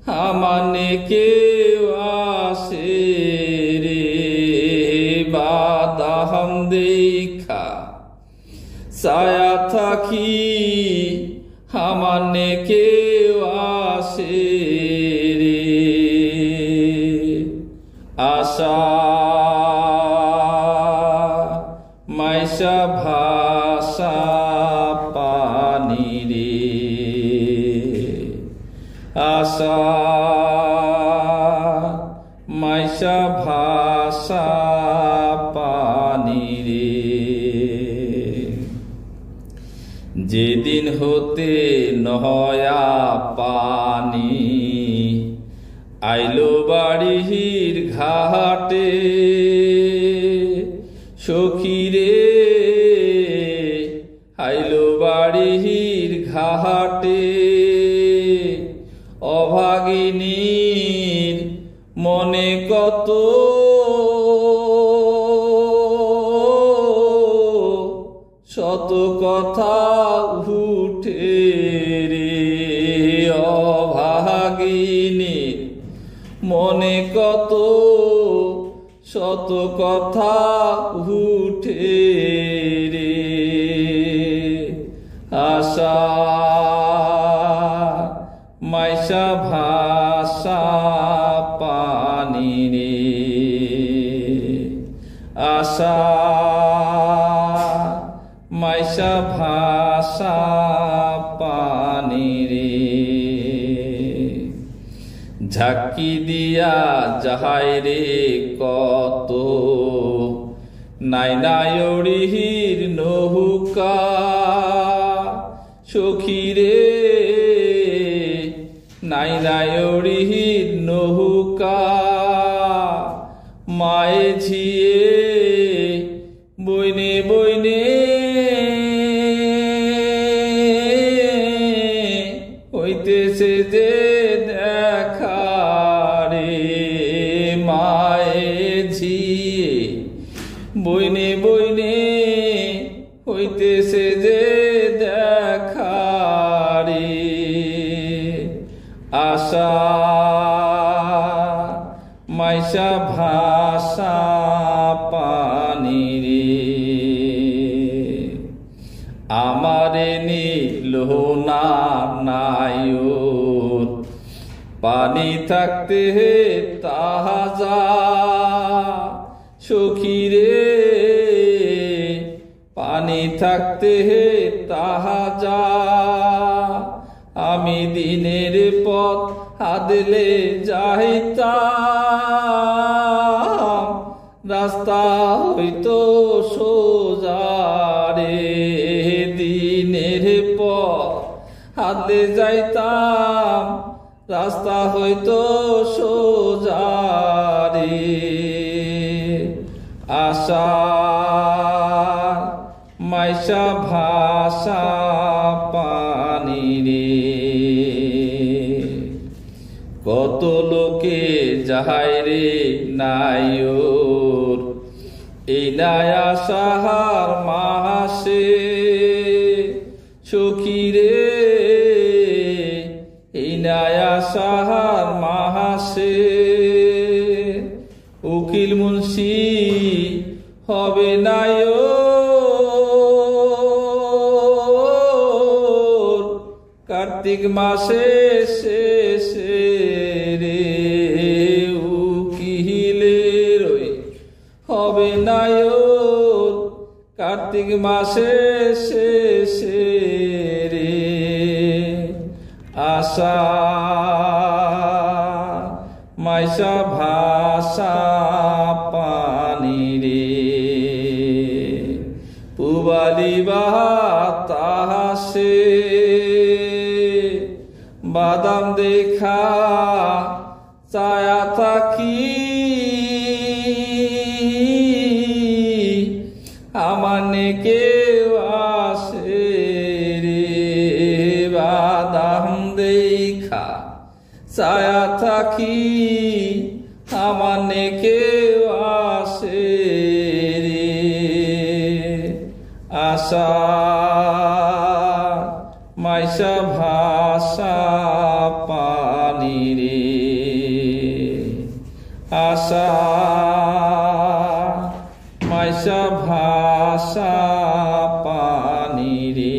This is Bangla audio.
আমানে কেউ আসে রে বাদাম দেখা ছায়া থাকি আমানে কেউ আসে রে আশা মাইশা ভাষা পানি রে আশা মাইশা ভাষা পানি রে যেদিন হতে নয়া পানি আইলো বাড়ির ঘাটে সখীরে আইলো বাড়ির ঘাটে অভাগিনীর মনে কত শত কথা উঠে রে অভাগিনীর মনে কত শত কথা উঠে রে আশা মাইশা ভাষা পানি রে আশা মাইশা ভাষা পানি রে ঝাঁকি দিয়া যাহাই রে কত নাই নায়রির নৌকা সখীরে নাই নায়রির নৌকা মায়ে ঝিয়ে বইনে বইনে হইতেছে যে দেখা রে মায়ে ঝিয়ে বইনে বইনে হইতেছে যে দেখা রে আশা মাইশা ভাষা পানি রে আমারে নিল না নায়র পানি থাকতে তাজা সখীরে পানি থাকতে তাজা আমি দিনের পথ হাদলে যাইতাম রাস্তা হইতো সোজা রে দিনের পথ হাদলে যাইতাম রাস্তা হইতো সোজা রে আশা মাইশা ভাষা পানি রে কত লোকে যাহাই রে নায়র এই নায়া সাহার মাসে সখীরে এই নায়া সাহার মাসে উকিল মুন্সি হবে নায়র কার্তিক মাসে শেষে রে উকিলের হবে নায়র কার্তিক মাসে শেষে রে আশা মাইশা ভাষা পানি রে পুবালি বাতাসে বাদাম দেখা ছায়া থাকি আমানে কেউ আসে রে বাদাম দেখা ছায়া থাকি আমানে কেউ আসে রে আশা মাইশা ভাষা পানি রে আশা মাইশা ভাষা পানি রে